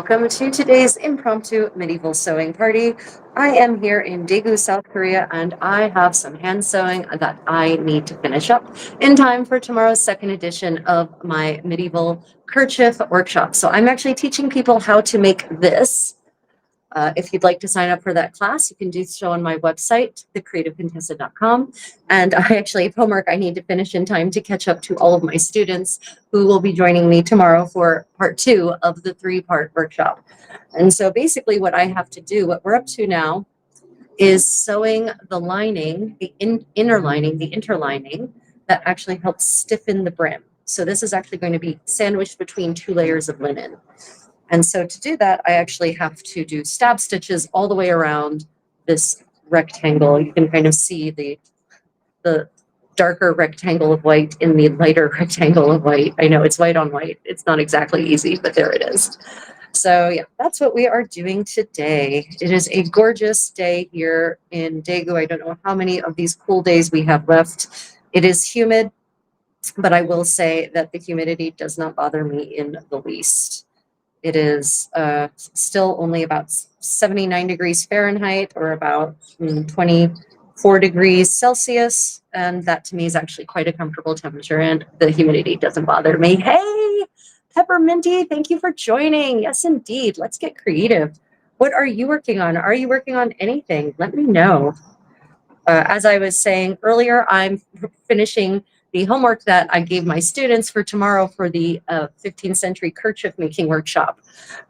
welcome to today's impromptu medieval sewing party. I am here in Daegu, South Korea, and I have some hand sewing that I need to finish up in time for tomorrow's second edition of my medieval kerchief workshop. So I'm actually teaching people how to make this. If you'd like to sign up for that class, you can do so on my website, thecreativecontessa.com. And I actually have homework I need to finish in time to catch up to all of my students who will be joining me tomorrow for part 2 of the 3-part workshop. And so basically what I have to do, what we're up to now, is sewing the lining, the inner lining, the interlining that actually helps stiffen the brim. So this is actually going to be sandwiched between 2 layers of linen. And so to do that, I actually have to do stab stitches all the way around this rectangle. You can kind of see the darker rectangle of white in the lighter rectangle of white. I know it's white on white. It's not exactly easy, but there it is. So yeah, that's what we are doing today. It is a gorgeous day here in Daegu. I don't know how many of these cool days we have left. It is humid, but I will say that the humidity does not bother me in the least. It is still only about 79 degrees Fahrenheit or about 24 degrees Celsius. And that to me is actually quite a comfortable temperature, and the humidity doesn't bother me. Hey, Pepperminty, thank you for joining. Yes, indeed. Let's get creative. What are you working on? Are you working on anything? Let me know. As I was saying earlier, I'm finishing the homework that I gave my students for tomorrow for the 15th century kerchief making workshop.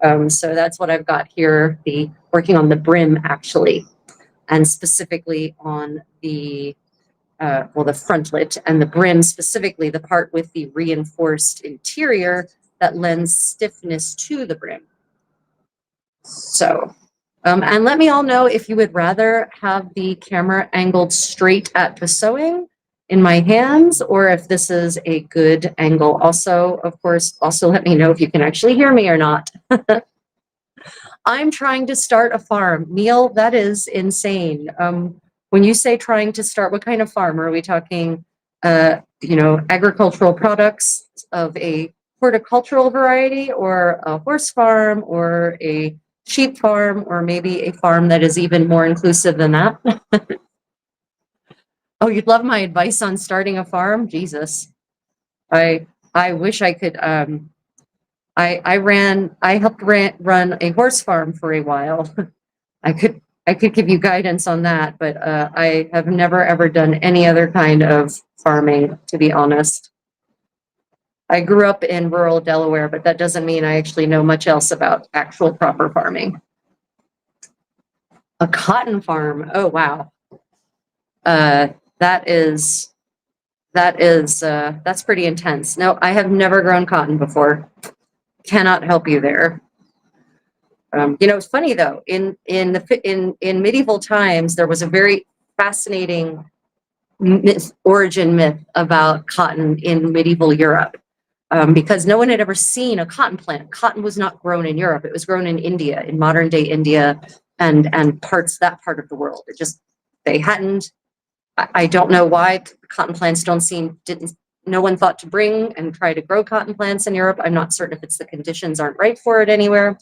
So that's what I've got here, working on the brim actually, and specifically on the frontlet, and the brim specifically the part with the reinforced interior that lends stiffness to the brim. So, and let me all know if you would rather have the camera angled straight at the sewing in my hands, or if this is a good angle. Also, of course, also let me know if you can actually hear me or not. I'm trying to start a farm. Neil, that is insane. When you say trying to start, what kind of farm? Are we talking, agricultural products of a horticultural variety, or a horse farm, or a sheep farm, or maybe a farm that is even more inclusive than that? Oh, you'd love my advice on starting a farm? Jesus. I wish I could. I helped run a horse farm for a while. I could give you guidance on that, but I have never ever done any other kind of farming, to be honest. I grew up in rural Delaware, but that doesn't mean I actually know much else about actual proper farming. A cotton farm. Oh, wow. That's pretty intense. No, I have never grown cotton before. Cannot help you there. It's funny though. In medieval times, there was a very fascinating origin myth about cotton in medieval Europe, because no one had ever seen a cotton plant. Cotton was not grown in Europe; it was grown in India, in modern day India, and that part of the world. They hadn't. I don't know why cotton plants no one thought to bring and try to grow cotton plants in Europe. I'm not certain if it's the conditions aren't right for it anywhere,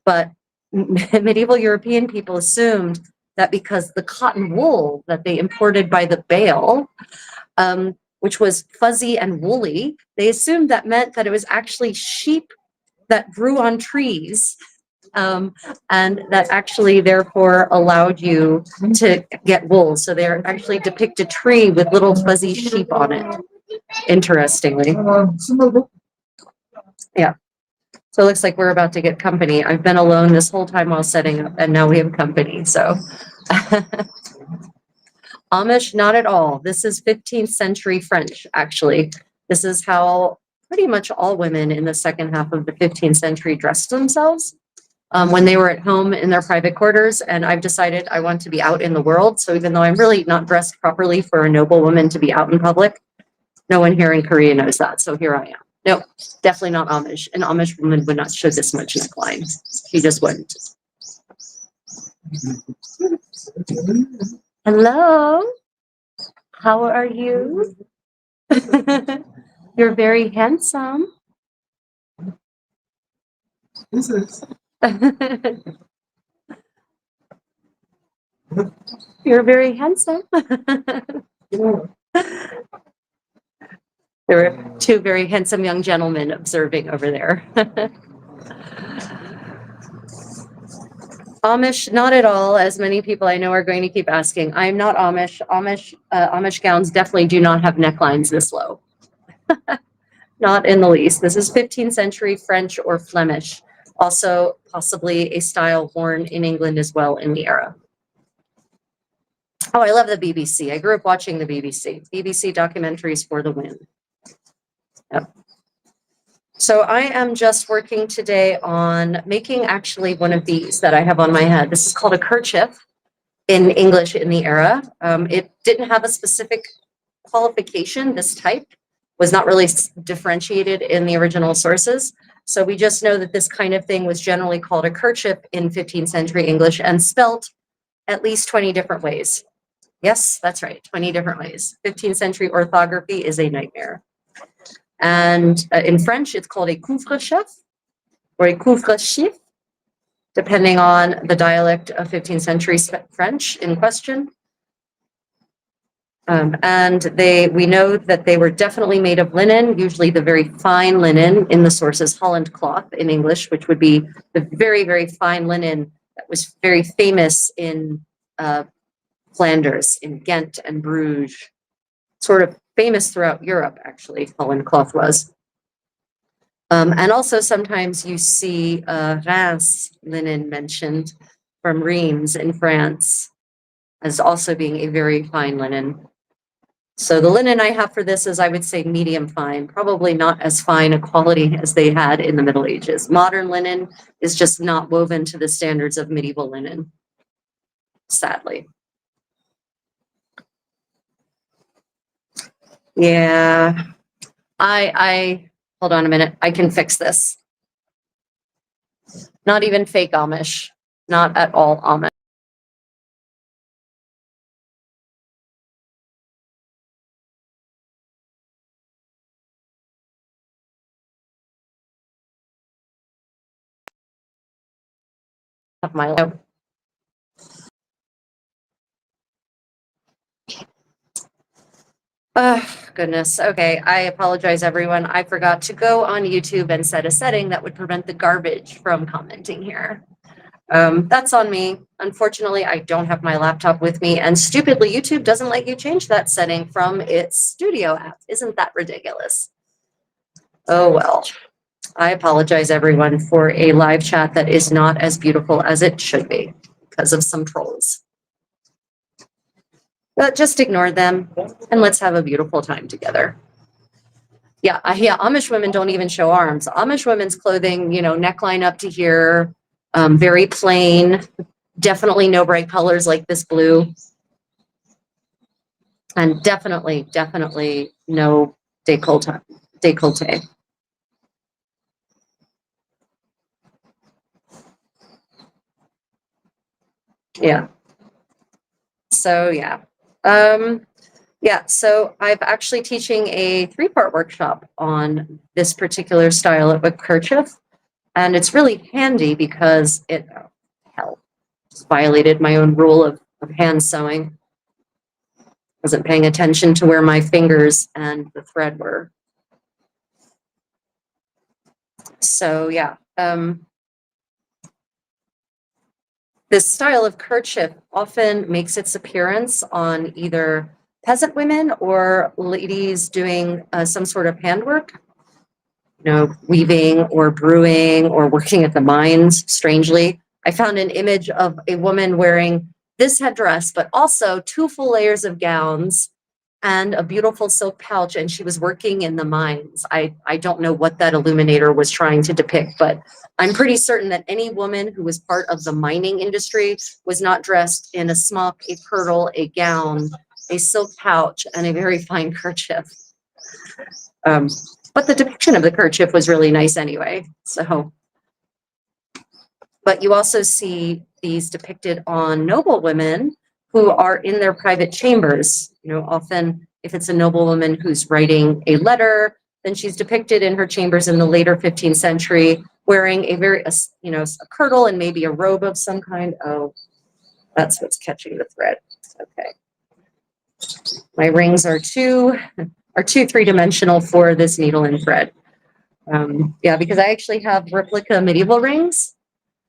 but medieval European people assumed that because the cotton wool that they imported by the bale, which was fuzzy and woolly, they assumed that meant that it was actually sheep that grew on trees. And that actually therefore allowed you to get wool. So they actually depict a tree with little fuzzy sheep on it, interestingly. Yeah. So it looks like we're about to get company. I've been alone this whole time while setting up, and now we have company. So Amish, not at all. This is 15th century French, actually. This is how pretty much all women in the second half of the 15th century dressed themselves. When they were at home in their private quarters, and I've decided I want to be out in the world. So even though I'm really not dressed properly for a noble woman to be out in public, no one here in Korea knows that. So here I am. No, definitely not Amish. An Amish woman would not show this much neckline. She just wouldn't. Hello. How are you? You're very handsome. You're very handsome. There were two very handsome young gentlemen observing over there. Amish, not at all, as many people I know are going to keep asking. I'm not Amish. Amish gowns definitely do not have necklines this low. Not in the least. This is 15th century French or Flemish. Also, possibly a style worn in England as well in the era. Oh, I love the BBC. I grew up watching the BBC. BBC documentaries for the win. Yep. So I am just working today on making actually one of these that I have on my head. This is called a kerchief in English in the era. It didn't have a specific qualification. This type was not really differentiated in the original sources. So we just know that this kind of thing was generally called a kerchief in 15th century English and spelt at least 20 different ways. Yes, that's right, 20 different ways. 15th century orthography is a nightmare. And in French, it's called a couvre-chef or a couvre-chef, depending on the dialect of 15th century French in question. And we know that they were definitely made of linen, usually the very fine linen in the sources, Holland cloth in English, which would be the very, very fine linen that was very famous in Flanders, in Ghent and Bruges, sort of famous throughout Europe, actually, Holland cloth was. And also sometimes you see Reims linen mentioned from Reims in France as also being a very fine linen. So the linen I have for this is, I would say, medium fine, probably not as fine a quality as they had in the Middle Ages. Modern linen is just not woven to the standards of medieval linen, sadly. Yeah, I hold on a minute. I can fix this. Not even fake Amish, not at all Amish. Of my life. Goodness. Okay, I apologize, everyone. I forgot to go on YouTube and set a setting that would prevent the garbage from commenting here. That's on me. Unfortunately, I don't have my laptop with me, and stupidly, YouTube doesn't let you change that setting from its studio app. Isn't that ridiculous? Oh, well. I apologize, everyone, for a live chat that is not as beautiful as it should be because of some trolls. But just ignore them and let's have a beautiful time together. Yeah, Amish women don't even show arms. Amish women's clothing, neckline up to here, very plain, definitely no bright colors like this blue. And definitely no décolleté. Yeah. So yeah. So I'm actually teaching a 3-part workshop on this particular style of a kerchief. And it's really handy because it, just violated my own rule of hand sewing. Wasn't paying attention to where my fingers and the thread were. So yeah. This style of kerchief often makes its appearance on either peasant women or ladies doing some sort of handwork, weaving or brewing or working at the mines. Strangely, I found an image of a woman wearing this headdress, but also 2 full layers of gowns and a beautiful silk pouch, and she was working in the mines. I don't know what that illuminator was trying to depict, but I'm pretty certain that any woman who was part of the mining industry was not dressed in a smock, a kirtle, a gown, a silk pouch, and a very fine kerchief. But the depiction of the kerchief was really nice anyway. So, but you also see these depicted on noble women who are in their private chambers. Often if it's a noblewoman who's writing a letter, then she's depicted in her chambers in the later 15th century wearing a very, you know, a kirtle and maybe a robe of some kind. Oh, that's what's catching the thread. Okay. My rings are too three-dimensional for this needle and thread. Yeah, because I actually have replica medieval rings.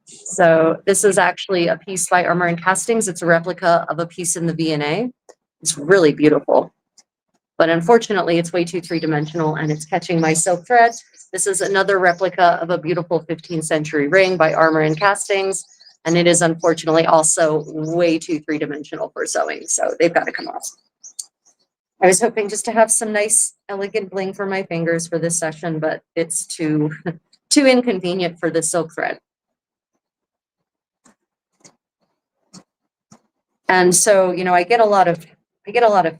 So this is actually a piece by Armor and Castings. It's a replica of a piece in the V&A. It's really beautiful. But unfortunately, it's way too three-dimensional and it's catching my silk thread. This is another replica of a beautiful 15th century ring by Armor and Castings. And it is unfortunately also way too three-dimensional for sewing. So they've got to come off. I was hoping just to have some nice, elegant bling for my fingers for this session, but it's too inconvenient for the silk thread. And so, you know, I get a lot of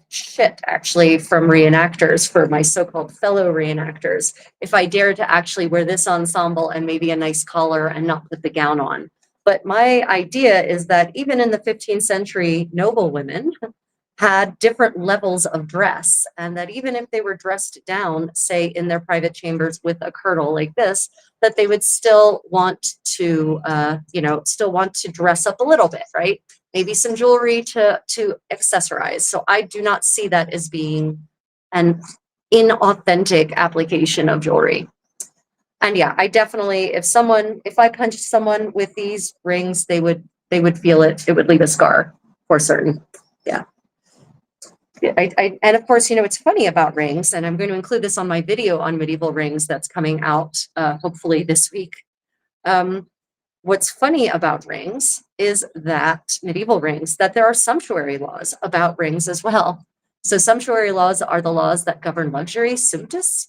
shit actually from reenactors, for my so-called fellow reenactors, if I dare to actually wear this ensemble and maybe a nice collar and not put the gown on. But my idea is that even in the 15th century, noble women had different levels of dress, and that even if they were dressed down, say in their private chambers with a kirtle like this, that they would still want to, you know, still want to dress up a little bit, right? Maybe some jewelry to accessorize. So I do not see that as being an inauthentic application of jewelry. And yeah, I definitely, if I punched someone with these rings, they would feel it. It would leave a scar for certain. Yeah. And of course, you know, it's funny about rings, and I'm going to include this on my video on medieval rings that's coming out hopefully this week. What's funny about rings is that medieval rings, that there are sumptuary laws about rings as well. So sumptuary laws are the laws that govern luxury, sumptus,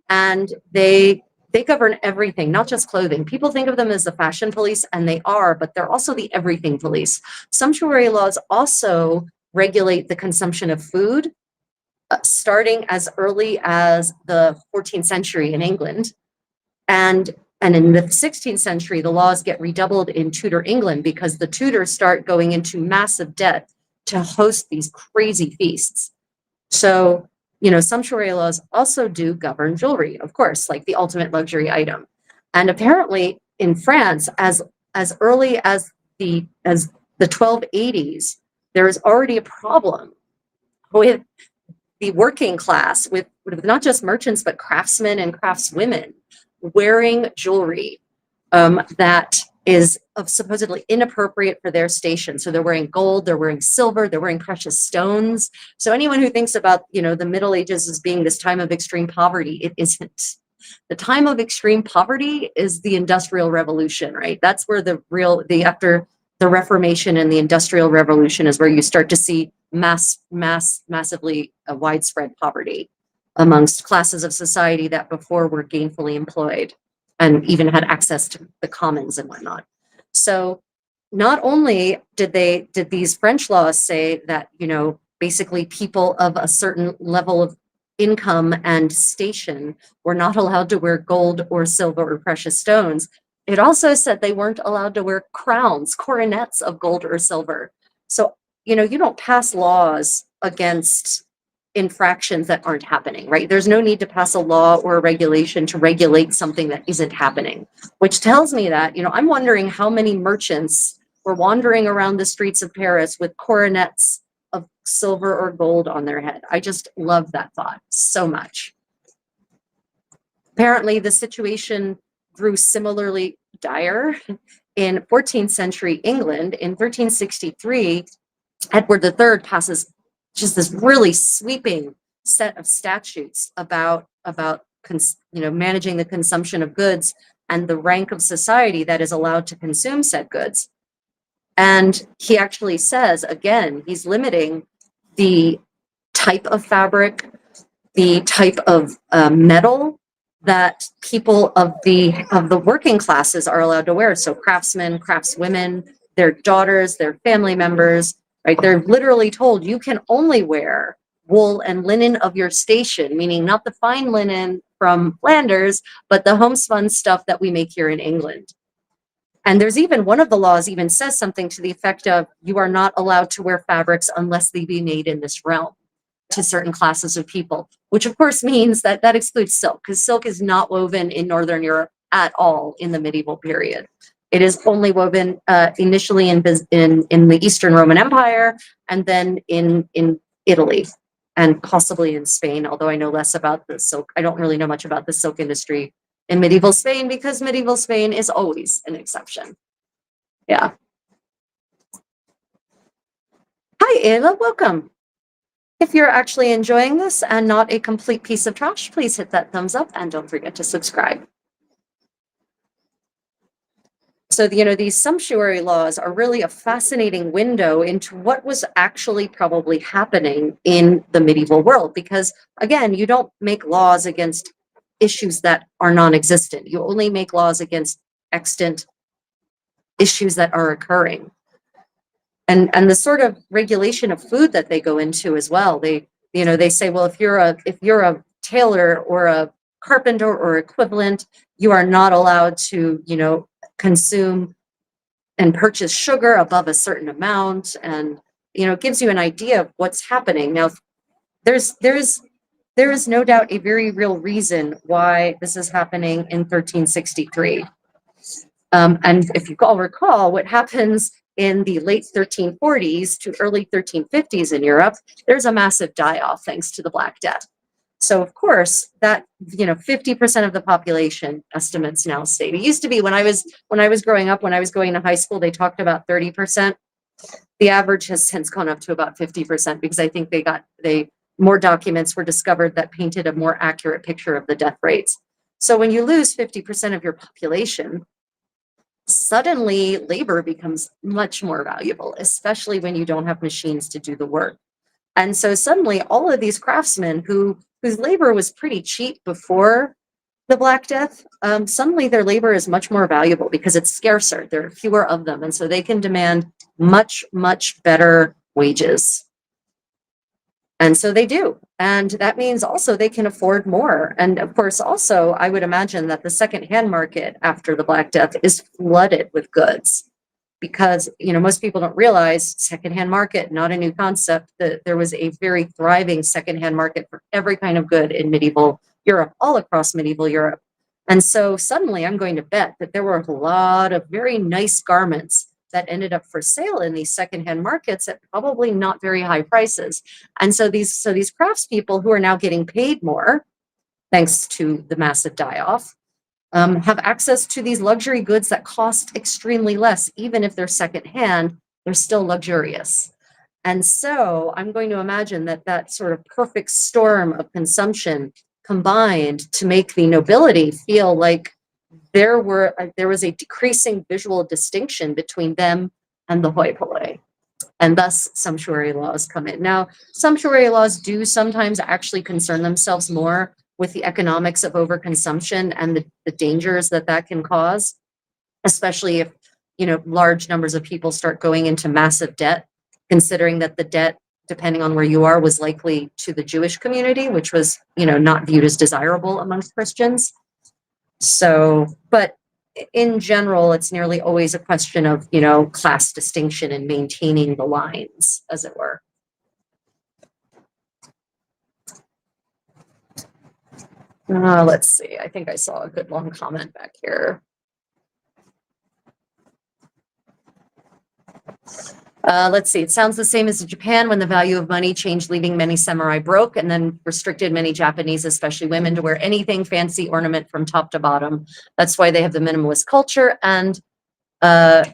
and they govern everything, not just clothing. People think of them as the fashion police, and they are, but they're also the everything police. Sumptuary laws also regulate the consumption of food, starting as early as the 14th century in England. And in the 16th century, the laws get redoubled in Tudor England because the Tudors start going into massive debt to host these crazy feasts. So, you know, sumptuary laws also do govern jewelry, of course, like the ultimate luxury item. And apparently in France, as early as the 1280s, there is already a problem with the working class, with not just merchants, but craftsmen and craftswomen wearing jewelry that is supposedly inappropriate for their station. So they're wearing gold, they're wearing silver, they're wearing precious stones. So anyone who thinks about, you know, the Middle Ages as being this time of extreme poverty, it isn't. The time of extreme poverty is the Industrial Revolution, right? That's where after the Reformation and the Industrial Revolution is where you start to see massively widespread poverty amongst classes of society that before were gainfully employed and even had access to the commons and whatnot. So not only did these French laws say that, you know, basically people of a certain level of income and station were not allowed to wear gold or silver or precious stones, it also said they weren't allowed to wear crowns, coronets of gold or silver. So, you know, you don't pass laws against infractions that aren't happening, right? There's no need to pass a law or a regulation to regulate something that isn't happening, which tells me that, you know, I'm wondering how many merchants were wandering around the streets of Paris with coronets of silver or gold on their head. I just love that thought so much. Apparently, the situation grew similarly dire in 14th century England. In 1363, Edward III passes just this really sweeping set of statutes about managing the consumption of goods and the rank of society that is allowed to consume said goods. And he actually says, again, he's limiting the type of fabric, the type of metal that people of the working classes are allowed to wear. So craftsmen, craftswomen, their daughters, their family members, right? They're literally told you can only wear wool and linen of your station, meaning not the fine linen from Flanders, but the homespun stuff that we make here in England. And there's even one of the laws even says something to the effect of you are not allowed to wear fabrics unless they be made in this realm to certain classes of people, which of course means that excludes silk, because silk is not woven in Northern Europe at all in the medieval period. It is only woven initially in the Eastern Roman Empire, and then in Italy, and possibly in Spain, although I know less about the silk. I don't really know much about the silk industry in medieval Spain, because medieval Spain is always an exception. Yeah. Hi, Ayla, welcome. If you're actually enjoying this and not a complete piece of trash, please hit that thumbs up and don't forget to subscribe. So, these sumptuary laws are really a fascinating window into what was actually probably happening in the medieval world, because again, you don't make laws against issues that are non-existent. You only make laws against extant issues that are occurring. And the sort of regulation of food that they go into as well. They say, well, if you're a tailor or a carpenter or equivalent, you are not allowed to, consume and purchase sugar above a certain amount. And, it gives you an idea of what's happening. Now, there is no doubt a very real reason why this is happening in 1363. And if you all recall, what happens in the late 1340s to early 1350s in Europe, there's a massive die-off thanks to the Black Death. So of course that 50% of the population estimates now state. It used to be when I was growing up, when I was going to high school, they talked about 30%. The average has since gone up to about 50%, because I think more documents were discovered that painted a more accurate picture of the death rates. So when you lose 50% of your population, suddenly labor becomes much more valuable, especially when you don't have machines to do the work. And so suddenly all of these craftsmen whose labor was pretty cheap before the Black Death, suddenly their labor is much more valuable because it's scarcer. There are fewer of them. And so they can demand much, much better wages. And so they do. And that means also they can afford more. And of course, also, I would imagine that the secondhand market after the Black Death is flooded with goods, because, most people don't realize secondhand market, not a new concept, that there was a very thriving secondhand market for every kind of good in medieval Europe, all across medieval Europe. And so suddenly I'm going to bet that there were a lot of very nice garments that ended up for sale in these secondhand markets at probably not very high prices. And so these craftspeople who are now getting paid more, thanks to the massive die-off, have access to these luxury goods that cost extremely less. Even if they're secondhand, they're still luxurious. And so I'm going to imagine that sort of perfect storm of consumption combined to make the nobility feel like there was a decreasing visual distinction between them and the hoi polloi. And thus sumptuary laws come in. Now, sumptuary laws do sometimes actually concern themselves more with the economics of overconsumption and the dangers that can cause, especially if, large numbers of people start going into massive debt, considering that the debt, depending on where you are, was likely to the Jewish community, which was, not viewed as desirable amongst Christians. So, but in general, it's nearly always a question of, class distinction and maintaining the lines, as it were. Let's see. I think I saw a good long comment back here. Let's see. It sounds the same as in Japan, when the value of money changed, leaving many samurai broke, and then restricted many Japanese, especially women, to wear anything fancy ornament from top to bottom. That's why they have the minimalist culture, and the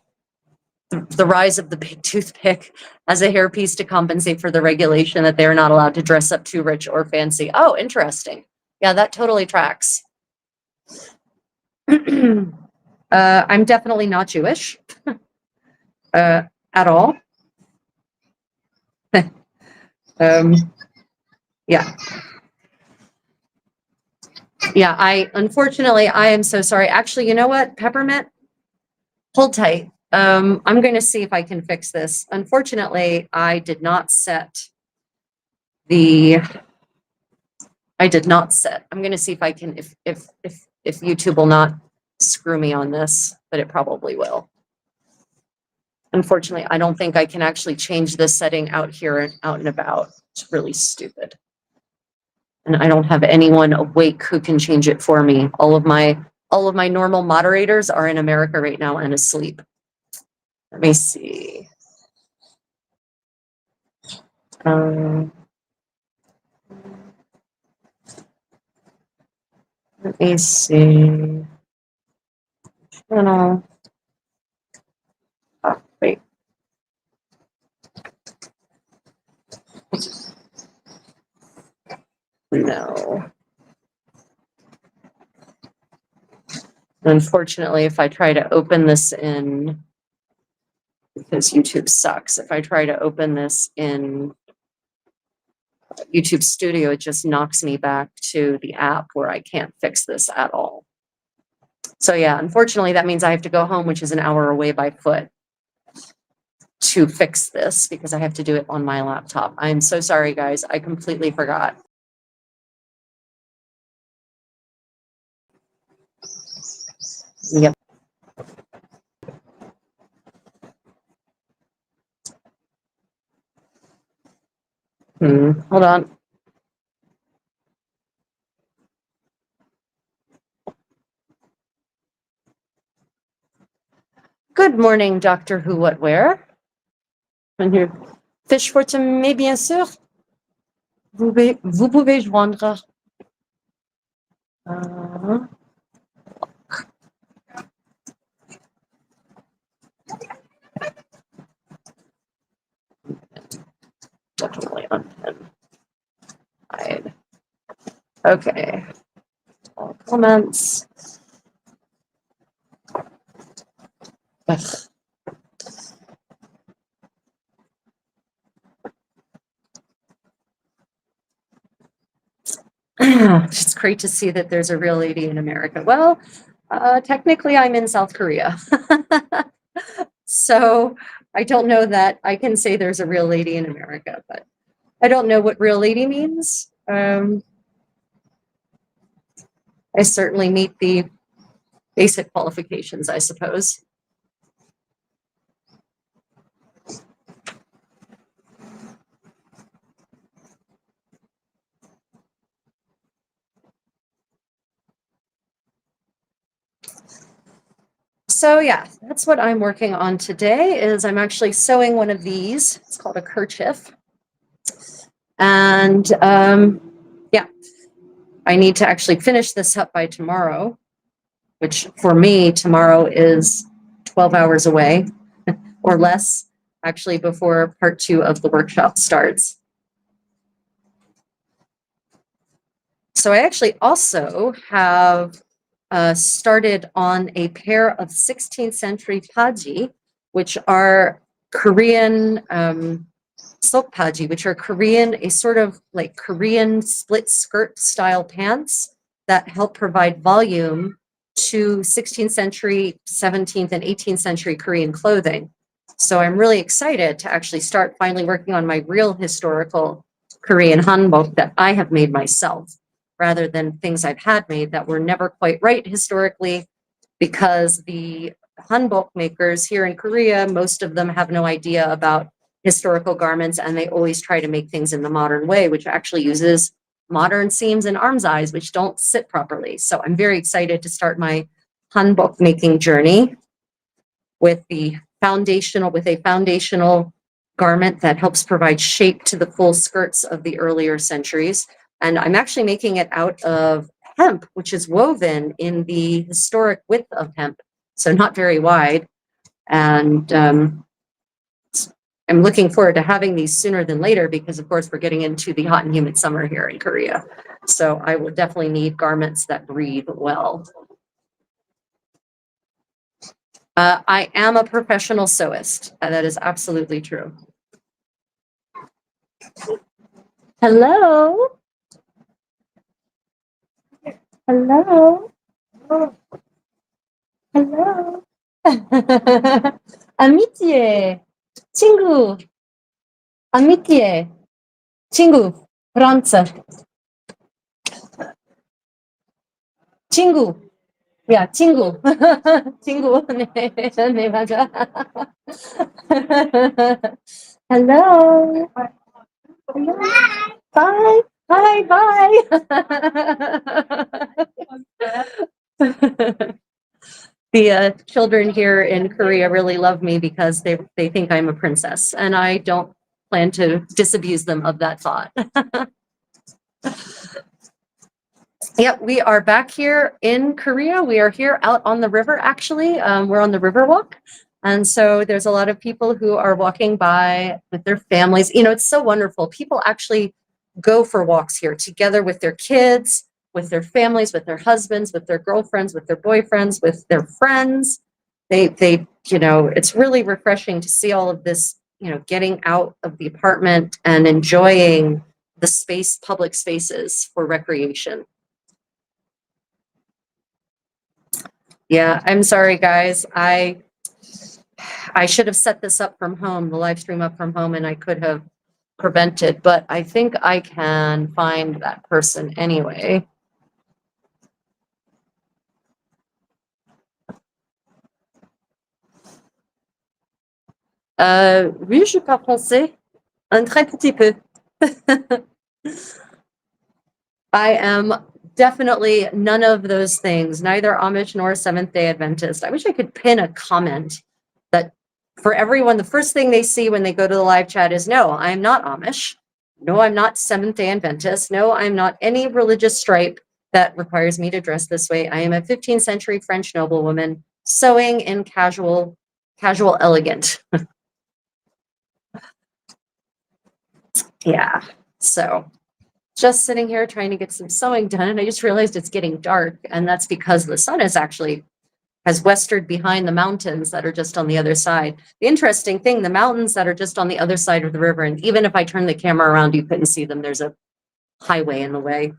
rise of the big toothpick as a hairpiece to compensate for the regulation that they're not allowed to dress up too rich or fancy. Oh, interesting. Yeah, that totally tracks. I'm definitely not Jewish. At all. Yeah. Yeah, unfortunately, I am so sorry. Actually, you know what, Peppermint? Hold tight. I'm going to see if I can fix this. Unfortunately, I did not set. I'm going to see if I can, if YouTube will not screw me on this, but it probably will. Unfortunately, I don't think I can actually change this setting out here and out and about. It's really stupid. And I don't have anyone awake who can change it for me. All of my All of my normal moderators are in America right now and asleep. Let me see. Let me see. Channel. Oh, wait. No. Unfortunately, if I try to open this in, because YouTube sucks, if I try to open this in YouTube Studio, it just knocks me back to the app where I can't fix this at all. So yeah, unfortunately, that means I have to go home, which is an hour away by foot, to fix this because I have to do it on my laptop. I'm so sorry, guys. I completely forgot. Yep. Hold on. Good morning, Doctor Who What Where. And here, Fish Fortune, mais bien sûr, vous pouvez joindre. Definitely unpin. Hide. Okay. All comments. Ugh. It's great to see that there's a real lady in America. Well, technically, I'm in South Korea. So I don't know that I can say there's a real lady in America, but I don't know what real lady means. I certainly meet the basic qualifications, I suppose. So yeah, that's what I'm working on today is I'm actually sewing one of these. It's called a kerchief. And yeah, I need to actually finish this up by tomorrow, which for me, tomorrow is 12 hours away or less, actually, before part 2 of the workshop starts. So I actually also have started on a pair of 16th century paji, which are Korean silk paji, which are Korean, a sort of like Korean split skirt style pants that help provide volume to 16th century, 17th, and 18th century Korean clothing. So I'm really excited to actually start finally working on my real historical Korean hanbok that I have made myself, rather than things I've had made that were never quite right historically, because the hanbok makers here in Korea, most of them have no idea about historical garments, and they always try to make things in the modern way, which actually uses modern seams and armscye, which don't sit properly. So I'm very excited to start my hanbok making journey with a foundational garment that helps provide shape to the full skirts of the earlier centuries. And I'm actually making it out of hemp, which is woven in the historic width of hemp, so not very wide. And I'm looking forward to having these sooner than later because, of course, we're getting into the hot and humid summer here in Korea. So I will definitely need garments that breathe well. I am a professional sewist. That is absolutely true. Hello. Hello. Hello. Amitié. 친구. Amitié. 친구. 프랑스. 친구. 야, 친구. 친구. 네, 네, 맞아. Hello. Bye. Bye. Bye. The children here in Korea really love me because they think I'm a princess, and I don't plan to disabuse them of that thought. Yep, we are back here in Korea. We are here out on the river, actually. We're on the river walk. And so there's a lot of people who are walking by with their families. You know, it's so wonderful. People actually go for walks here together with their kids, with their families, with their husbands, with their girlfriends, with their boyfriends, with their friends. You know, it's really refreshing to see all of this, you know, getting out of the apartment and enjoying the space, public spaces for recreation. Yeah, I'm sorry, guys. I should have set this up from home, the live stream up from home, and I could have prevented, but I think I can find that person anyway. Oui, je parle français. Un très petit peu. I am definitely none of those things, neither Amish nor Seventh-day Adventist. I wish I could pin a comment that for everyone, the first thing they see when they go to the live chat is, no, I'm not Amish. No, I'm not Seventh-day Adventist. No, I'm not any religious stripe that requires me to dress this way. I am a 15th century French noblewoman sewing in casual elegant. Yeah, so just sitting here trying to get some sewing done, and I just realized it's getting dark, and that's because the sun has westered behind the mountains that are just on the other side. The interesting thing, the mountains that are just on the other side of the river, and even if I turn the camera around, you couldn't see them. There's a highway in the way.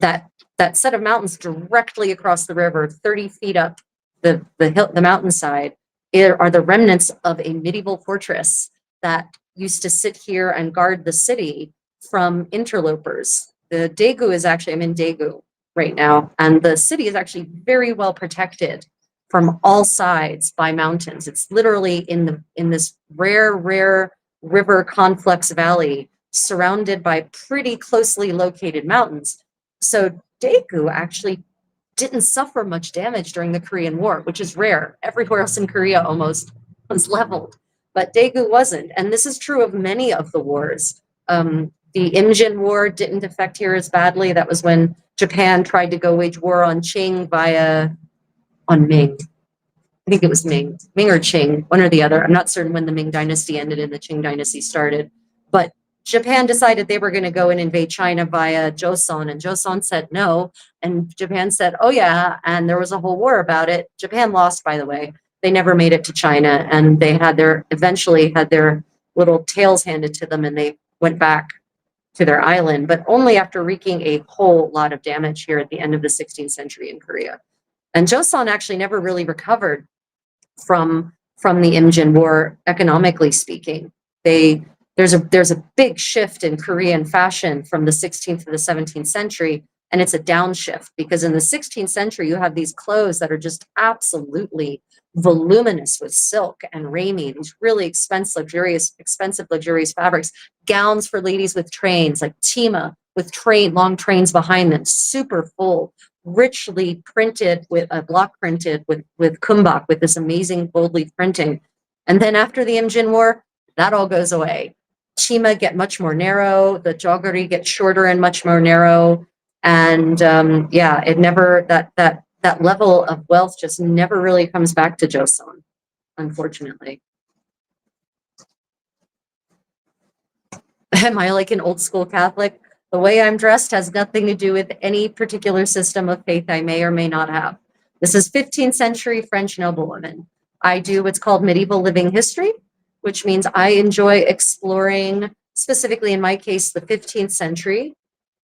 That set of mountains directly across the river, 30 feet up the mountainside, are the remnants of a medieval fortress that used to sit here and guard the city from interlopers. The Daegu is actually, I'm in Daegu right now, and the city is actually very well protected from all sides by mountains. It's literally in this rare river conflux valley surrounded by pretty closely located mountains. So Daegu actually didn't suffer much damage during the Korean War, which is rare. Everywhere else in Korea almost was leveled, but Daegu wasn't. And this is true of many of the wars. The Imjin War didn't affect here as badly. That was when Japan tried to go wage war on Ming. I think it was Ming or Qing, one or the other. I'm not certain when the Ming dynasty ended and the Qing dynasty started, but Japan decided they were going to go and invade China via Joseon, and Joseon said no, and Japan said, oh yeah, and there was a whole war about it. Japan lost, by the way. They never made it to China, and they eventually had their little tails handed to them, and they went back to their island, but only after wreaking a whole lot of damage here at the end of the 16th century in Korea. And Joseon actually never really recovered from the Imjin War, economically speaking. There's a big shift in Korean fashion from the 16th to the 17th century, and it's a downshift because in the 16th century you have these clothes that are just absolutely voluminous with silk and ramie, these really expensive luxurious fabrics, gowns for ladies with trains like chima with long trains behind them, super full, richly printed with block printed with kumbak, with this amazing gold leaf printing. And then after the Imjin War, that all goes away. Chima get much more narrow, the joggery gets shorter and much more narrow, and yeah, it never that level of wealth just never really comes back to Joseon, unfortunately. Am I like an old school Catholic? The way I'm dressed has nothing to do with any particular system of faith I may or may not have. This is 15th century French noblewoman. I do what's called medieval living history, which means I enjoy exploring, specifically in my case, the 15th century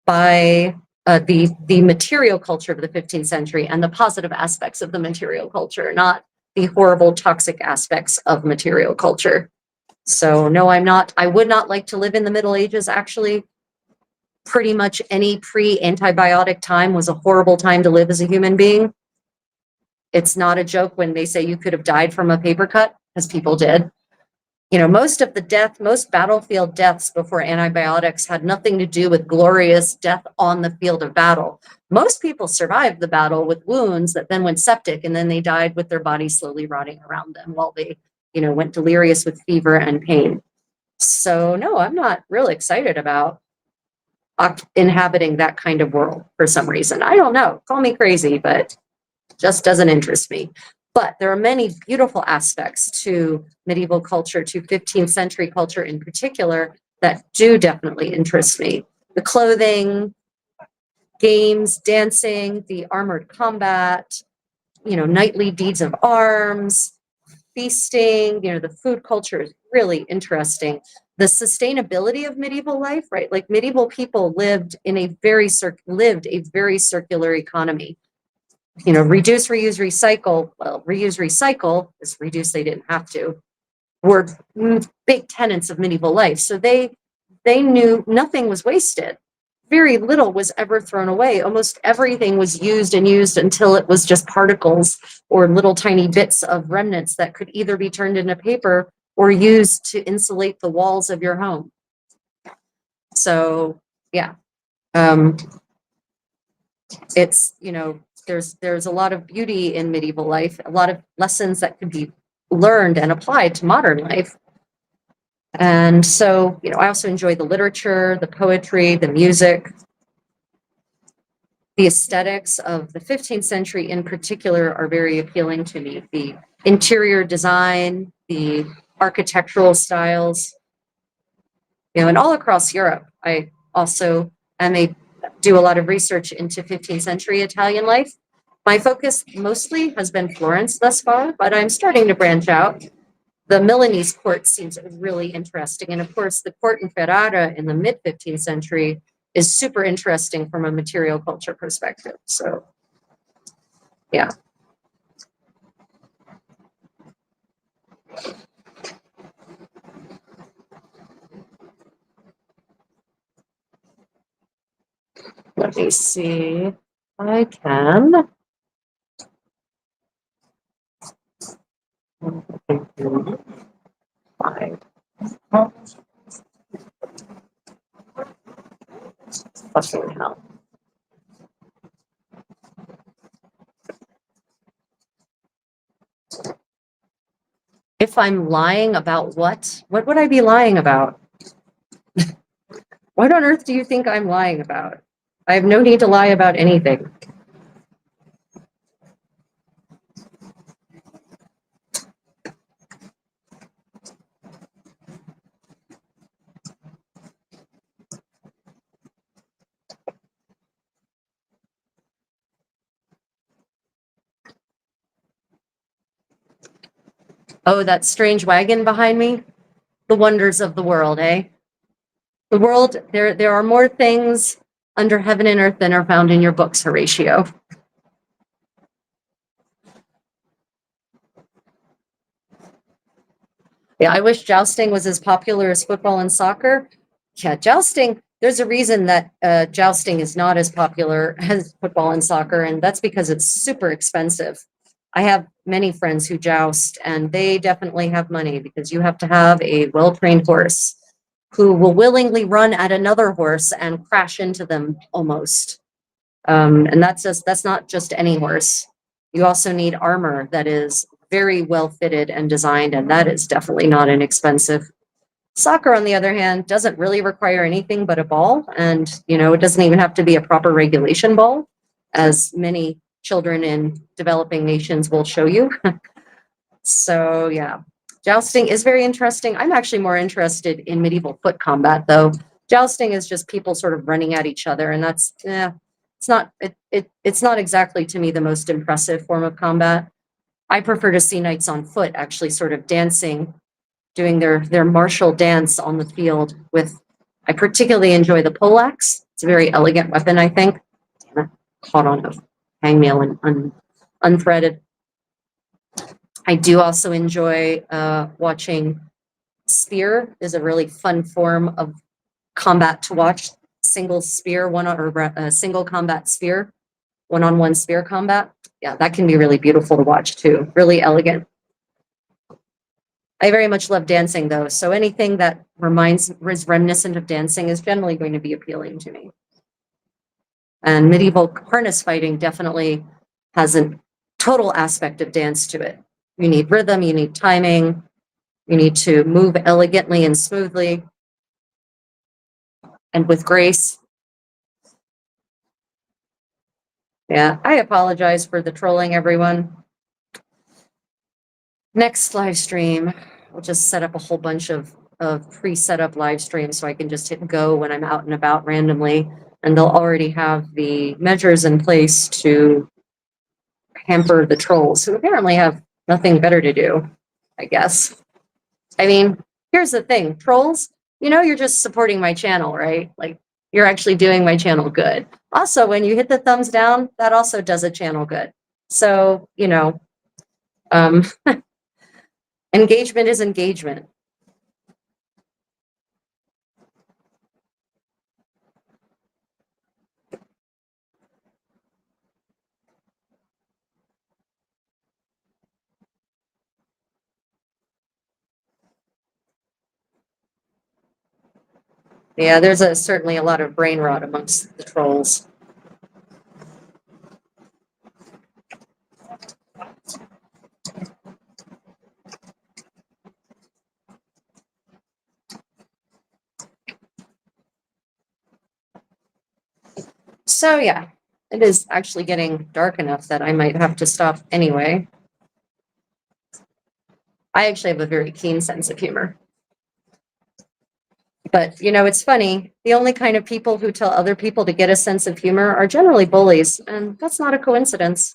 by the material culture of the 15th century and the positive aspects of the material culture, not the horrible toxic aspects of material culture. So no, I would not like to live in the Middle Ages. Actually, pretty much any pre-antibiotic time was a horrible time to live as a human being. It's not a joke when they say you could have died from a paper cut, as people did. You know, most battlefield deaths before antibiotics had nothing to do with glorious death on the field of battle. Most people survived the battle with wounds that then went septic, and then they died with their bodies slowly rotting around them while they, went delirious with fever and pain. So no, I'm not real excited about inhabiting that kind of world for some reason. I don't know. Call me crazy, but just doesn't interest me. But there are many beautiful aspects to medieval culture, to 15th century culture in particular, that do definitely interest me. The clothing, games, dancing, the armored combat, knightly deeds of arms, feasting, the food culture is really interesting. The sustainability of medieval life, right? Like medieval people lived a very circular economy. Reduce, reuse, recycle. Well, reuse, recycle is reduce, they didn't have to, were big tenets of medieval life. So they knew nothing was wasted. Very little was ever thrown away. Almost everything was used and used until it was just particles or little tiny bits of remnants that could either be turned into paper or used to insulate the walls of your home. So yeah, it's, there's a lot of beauty in medieval life, a lot of lessons that could be learned and applied to modern life. And so, I also enjoy the literature, the poetry, the music, the aesthetics of the 15th century in particular are very appealing to me. The interior design, the architectural styles, and all across Europe. I also do a lot of research into 15th century Italian life. My focus mostly has been Florence thus far, but I'm starting to branch out. The Milanese court seems really interesting. And of course, the court in Ferrara in the mid 15th century is super interesting from a material culture perspective. So, yeah. Let me see. I can. Five. Fucking hell. If I'm lying about what would I be lying about? What on earth do you think I'm lying about? I have no need to lie about anything. Oh, that strange wagon behind me? The wonders of the world, eh? The world, there are more things under heaven and earth than are found in your books, Horatio. Yeah, I wish jousting was as popular as football and soccer. Yeah, jousting, there's a reason that jousting is not as popular as football and soccer, and that's because it's super expensive. I have many friends who joust, and they definitely have money because you have to have a well-trained horse who will willingly run at another horse and crash into them almost. And that's not just any horse. You also need armor that is very well fitted and designed, and that is definitely not inexpensive. Soccer, on the other hand, doesn't really require anything but a ball, and it doesn't even have to be a proper regulation ball, as many children in developing nations will show you. So yeah, jousting is very interesting. I'm actually more interested in medieval foot combat, though. Jousting is just people sort of running at each other, and that's it's not exactly to me the most impressive form of combat. I prefer to see knights on foot actually sort of dancing, doing their martial dance on the field with. I particularly enjoy the poleaxe. It's a very elegant weapon, I think. Damn it, caught on a hangnail and unthreaded. I do also enjoy watching spear. Is a really fun form of combat to watch. Single spear, single combat spear, one-on-one spear combat. Yeah, that can be really beautiful to watch too. Really elegant. I very much love dancing though, so anything that is reminiscent of dancing is generally going to be appealing to me. And medieval harness fighting definitely has a total aspect of dance to it. You need rhythm, you need timing, you need to move elegantly and smoothly and with grace. Yeah, I apologize for the trolling, everyone. Next live stream, I'll just set up a whole bunch of pre-set up live streams so I can just hit go when I'm out and about randomly. And they'll already have the measures in place to hamper the trolls who apparently have nothing better to do, I guess. I mean, here's the thing, trolls, you know, you're just supporting my channel, right? Like, you're actually doing my channel good. Also, when you hit the thumbs down, that also does a channel good. So, you know, um, engagement is engagement. Yeah, there's certainly a lot of brain rot amongst the trolls. So yeah, it is actually getting dark enough that I might have to stop anyway. I actually have a very keen sense of humor. But, you know, it's funny. The only kind of people who tell other people to get a sense of humor are generally bullies, and that's not a coincidence.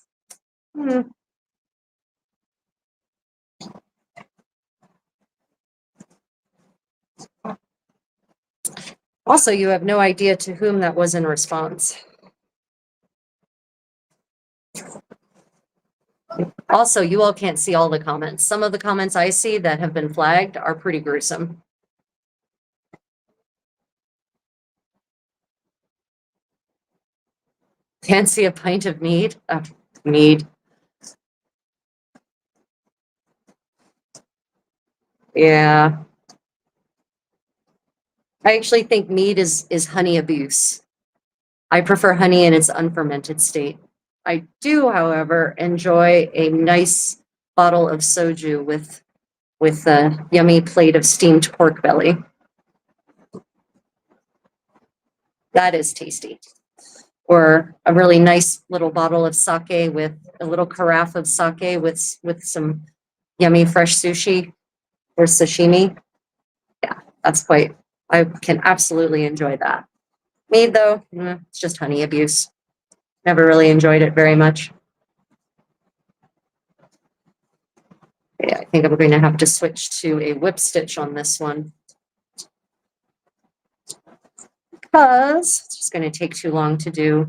Hmm. Also, you have no idea to whom that was in response. Also, you all can't see all the comments. Some of the comments I see that have been flagged are pretty gruesome. Fancy a pint of mead? Mead. Yeah. I actually think mead is honey abuse. I prefer honey in its unfermented state. I do, however, enjoy a nice bottle of soju with a yummy plate of steamed pork belly. That is tasty. Or a really nice little bottle of sake with a little carafe of sake with some yummy fresh sushi or sashimi. Yeah, that's quite, I can absolutely enjoy that. Mead, though, it's just honey abuse. Never really enjoyed it very much. Yeah, I think I'm going to have to switch to a whip stitch on this one because it's just going to take too long to do.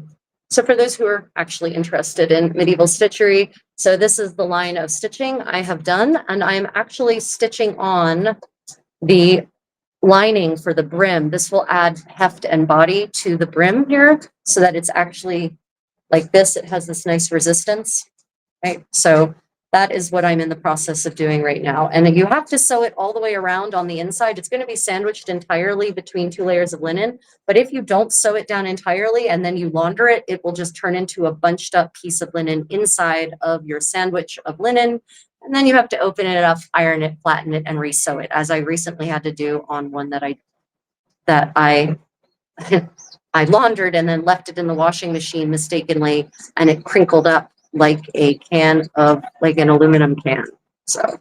So for those who are actually interested in medieval stitchery, so this is the line of stitching I have done, and I'm actually stitching on the lining for the brim. This will add heft and body to the brim here so that it's actually like this. It has this nice resistance, right? So that is what I'm in the process of doing right now. And you have to sew it all the way around on the inside. It's going to be sandwiched entirely between two layers of linen. But if you don't sew it down entirely and then you launder it, it will just turn into a bunched up piece of linen inside of your sandwich of linen. And then you have to open it up, iron it, flatten it, and re-sew it, as I recently had to do on one that I I laundered and then left it in the washing machine mistakenly, and it crinkled up like a can of, like an aluminum can. So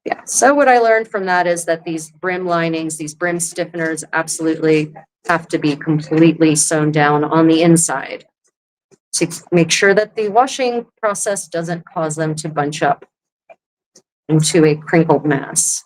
yeah, so what I learned from that is that these brim linings, these brim stiffeners absolutely have to be completely sewn down on the inside to make sure that the washing process doesn't cause them to bunch up into a crinkled mass.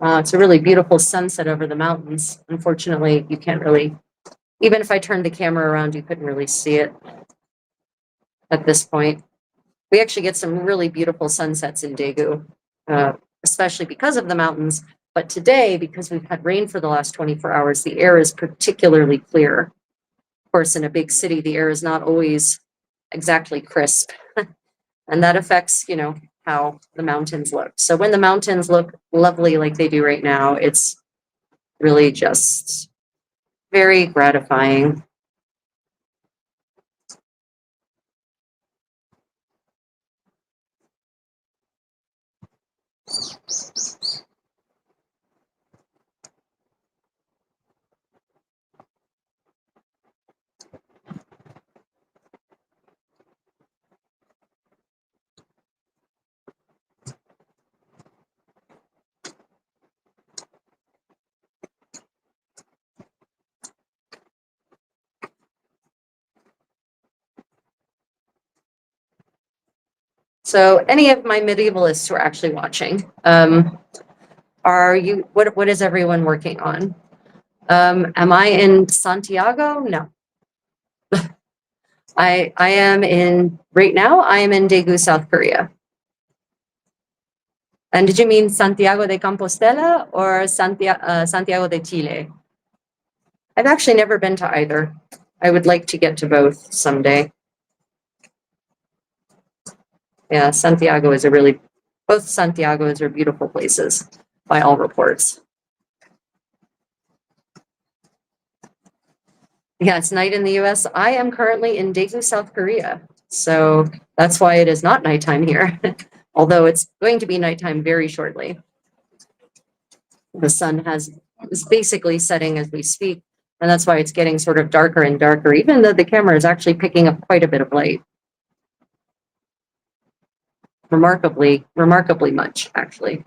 It's a really beautiful sunset over the mountains. Unfortunately, you can't really, even if I turned the camera around, you couldn't really see it at this point. We actually get some really beautiful sunsets in Daegu, especially because of the mountains. But today, because we've had rain for the last 24 hours, the air is particularly clear. course, in a big city, the air is not always exactly crisp. And that affects, you know, how the mountains look. So when the mountains look lovely like they do right now, it's really just very gratifying. So any of my medievalists who are actually watching, are you, what is everyone working on? Am I in Santiago? No. I am in, right now, I am in Daegu, South Korea. And did you mean Santiago de Compostela or Santiago de Chile? I've actually never been to either. I would like to get to both someday. Yeah, Santiago is both Santiagos are beautiful places by all reports. Yeah, it's night in the US. I am currently in Daegu, South Korea. So that's why it is not nighttime here, although it's going to be nighttime very shortly. The sun is basically setting as we speak, and that's why it's getting sort of darker and darker, even though the camera is actually picking up quite a bit of light. Remarkably much, actually.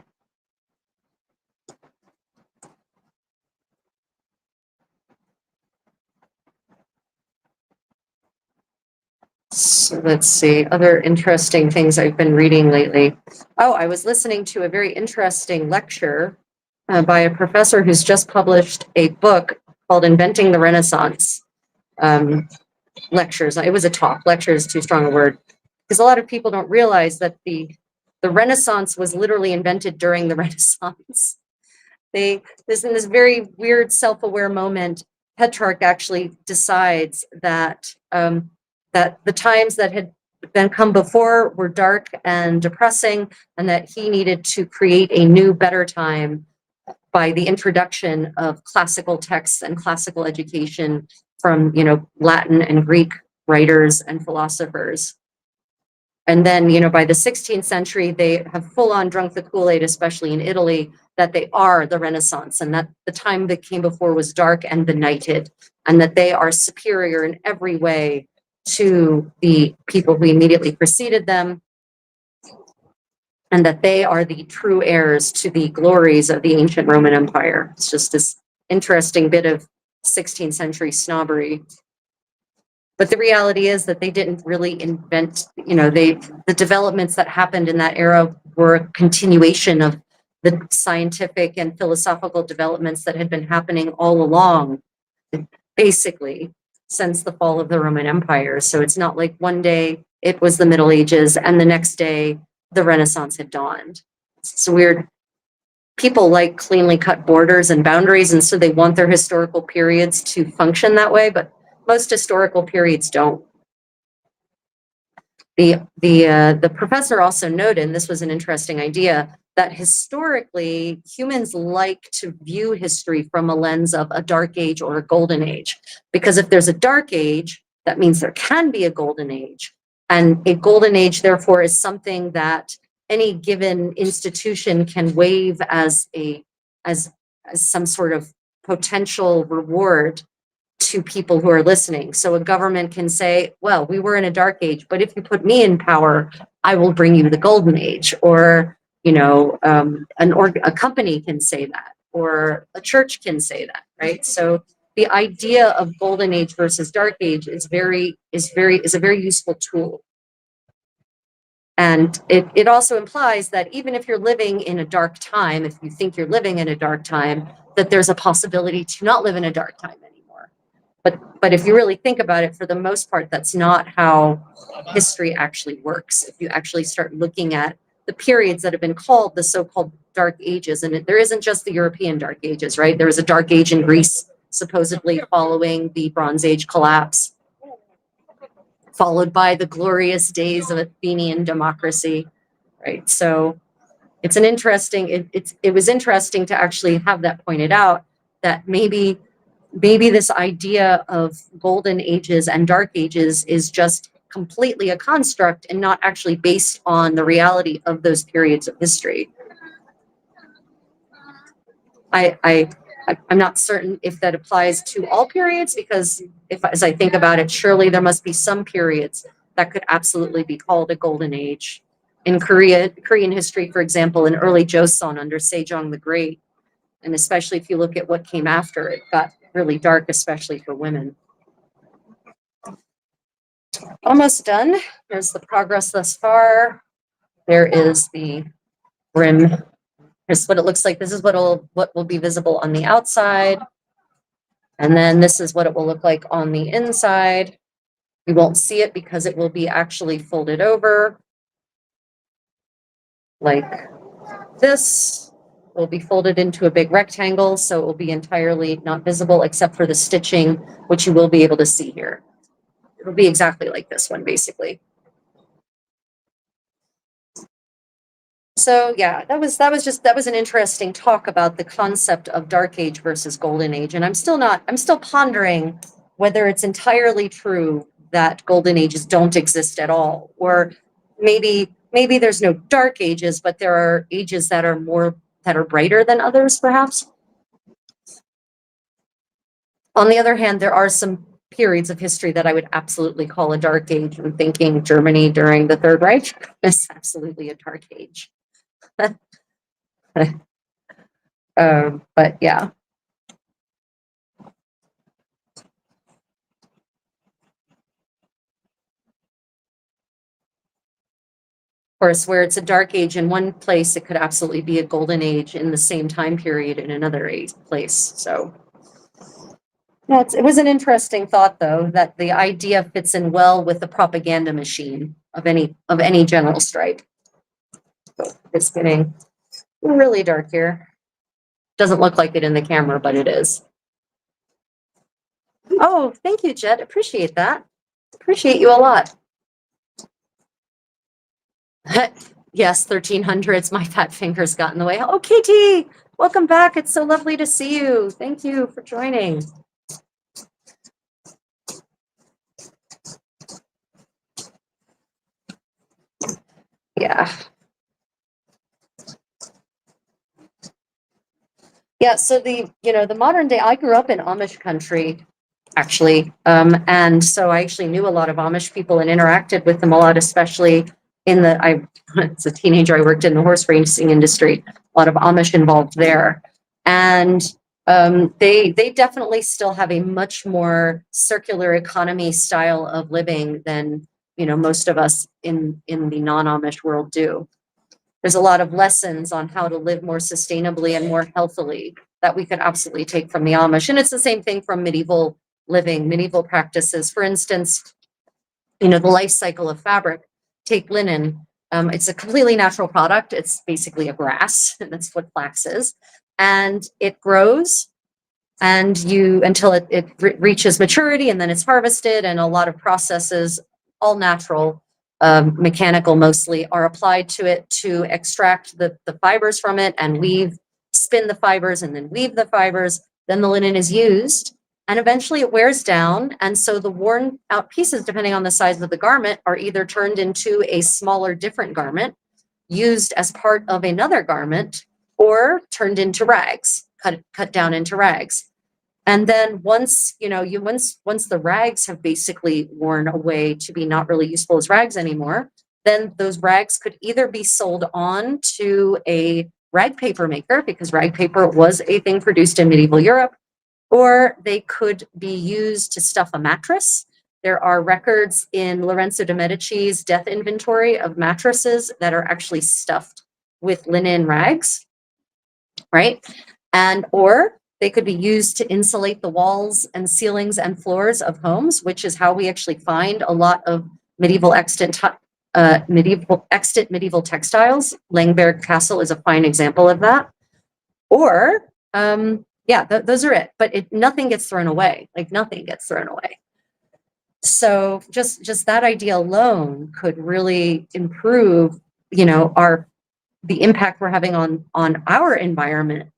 So let's see, other interesting things I've been reading lately. Oh, I was listening to a very interesting lecture by a professor who's just published a book called Inventing the Renaissance. Lectures, it was a talk, lecture is too strong a word, because a lot of people don't realize that the Renaissance was literally invented during the Renaissance. This in this very weird self-aware moment, Petrarch actually decides that that the times that had been come before were dark and depressing, and that he needed to create a new, better time by the introduction of classical texts and classical education from, you know, Latin and Greek writers and philosophers. And then, you know, by the 16th century, they have full on drunk the Kool-Aid, especially in Italy, that they are the Renaissance, and that the time that came before was dark and benighted, and that they are superior in every way to the people who immediately preceded them, and that they are the true heirs to the glories of the ancient Roman Empire. It's just this interesting bit of 16th century snobbery. But the reality is that they didn't really invent, you know, the developments that happened in that era were a continuation of the scientific and philosophical developments that had been happening all along, basically, since the fall of the Roman Empire. So it's not like one day it was the Middle Ages and the next day the Renaissance had dawned. It's weird. People like cleanly cut borders and boundaries, and so they want their historical periods to function that way, but most historical periods don't. The professor also noted, and this was an interesting idea, that historically humans like to view history from a lens of a dark age or a golden age, because if there's a dark age, that means there can be a golden age, and a golden age therefore is something that any given institution can waive as some sort of potential reward to people who are listening. So a government can say, well, we were in a dark age, but if you put me in power, I will bring you the golden age. Or, you know, a company can say that, or a church can say that, right? So the idea of golden age versus dark age is a very useful tool. And it also implies that even if you're living in a dark time, if you think you're living in a dark time, that there's a possibility to not live in a dark time anymore. But if you really think about it, for the most part, that's not how history actually works. If you actually start looking at the periods that have been called the so-called dark ages, and there isn't just the European dark ages, right? There was a dark age in Greece supposedly following the Bronze Age collapse, followed by the glorious days of Athenian democracy, right? So it's an interesting, it was interesting to actually have that pointed out, that maybe this idea of golden ages and dark ages is just completely a construct and not actually based on the reality of those periods of history. I'm not certain if that applies to all periods, because as I think about it, surely there must be some periods that could absolutely be called a golden age. In Korean history, for example, in early Joseon under Sejong the Great, and especially if you look at what came after, it got really dark, especially for women. Almost done. Here's the progress thus far. There is the brim. Here's what it looks like. This is what will be visible on the outside. And then this is what it will look like on the inside. We won't see it because it will be actually folded over like this. Will be folded into a big rectangle, so it will be entirely not visible except for the stitching, which you will be able to see here. It'll be exactly like this one, basically. So yeah, that was an interesting talk about the concept of dark age versus golden age. And I'm still pondering whether it's entirely true that golden ages don't exist at all, or maybe there's no dark ages, but there are ages that are brighter than others, perhaps. On the other hand, there are some periods of history that I would absolutely call a dark age. I'm thinking Germany during the Third Reich is absolutely a dark age. But yeah. Of course, where it's a dark age in one place, it could absolutely be a golden age in the same time period in another place. So yeah, it was an interesting thought, though, that the idea fits in well with the propaganda machine of any general stripe. So it's getting really dark here. Doesn't look like it in the camera, but it is. Oh, thank you, Jet. Appreciate that. Appreciate you a lot. Yes, 1300s. My fat fingers got in the way. Oh, Katie, welcome back. It's so lovely to see you. Thank you for joining. Yeah. Yeah, so the modern day, I grew up in Amish country, actually. And so I actually knew a lot of Amish people and interacted with them a lot, especially as a teenager, I worked in the horse racing industry, a lot of Amish involved there. And they definitely still have a much more circular economy style of living than, most of us in the non-Amish world do. There's a lot of lessons on how to live more sustainably and more healthily that we could absolutely take from the Amish. And it's the same thing from medieval living, medieval practices. For instance, the life cycle of fabric. Take linen. It's a completely natural product. It's basically a grass, and that's what flax is. And it grows until it reaches maturity, and then it's harvested, and a lot of processes, all natural, mechanical mostly, are applied to it to extract the fibers from it and spin the fibers and then weave the fibers. Then the linen is used and eventually it wears down. And so the worn out pieces, depending on the size of the garment, are either turned into a smaller, different garment used as part of another garment, or turned into rags, cut down into rags. And then once the rags have basically worn away to be not really useful as rags anymore, then those rags could either be sold on to a rag paper maker, because rag paper was a thing produced in medieval Europe, or they could be used to stuff a mattress. There are records in Lorenzo de' Medici's death inventory of mattresses that are actually stuffed with linen rags, right? Or they could be used to insulate the walls and ceilings and floors of homes, which is how we actually find a lot of medieval extant medieval textiles. Langberg Castle is a fine example of that. Or Yeah, those are it. But nothing gets thrown away. Like nothing gets thrown away. So just that idea alone could really improve, the impact we're having on our environment.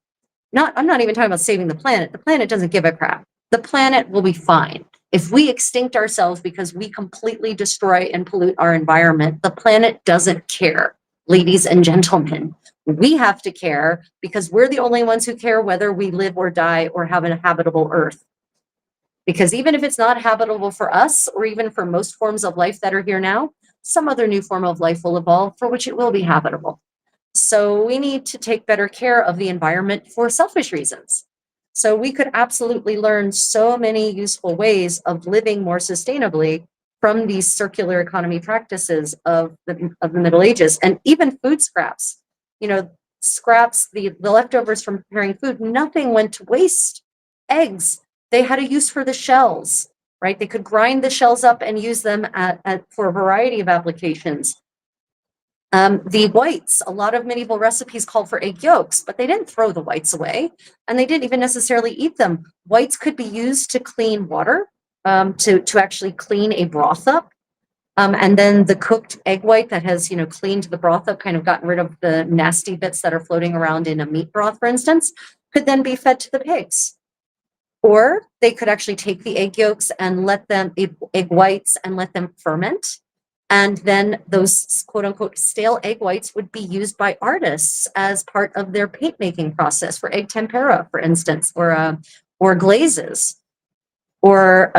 I'm not even talking about saving the planet. The planet doesn't give a crap. The planet will be fine. If we extinct ourselves because we completely destroy and pollute our environment, the planet doesn't care, ladies and gentlemen. We have to care because we're the only ones who care whether we live or die or have a habitable Earth. Because even if it's not habitable for us, or even for most forms of life that are here now, some other new form of life will evolve for which it will be habitable. So we need to take better care of the environment for selfish reasons. So we could absolutely learn so many useful ways of living more sustainably from these circular economy practices of the Middle Ages, and even food scraps. Scraps, the leftovers from preparing food, nothing went to waste. Eggs, they had a use for the shells, right? They could grind the shells up and use them for a variety of applications. The whites, a lot of medieval recipes called for egg yolks, but they didn't throw the whites away, and they didn't even necessarily eat them. Whites could be used to clean water, to actually clean a broth up. And then the cooked egg white that has, cleaned the broth up, kind of gotten rid of the nasty bits that are floating around in a meat broth, for instance, could then be fed to the pigs. Or they could actually take the egg yolks and egg whites, and let them ferment. And then those quote unquote stale egg whites would be used by artists as part of their paint making process for egg tempera, for instance, or glazes, or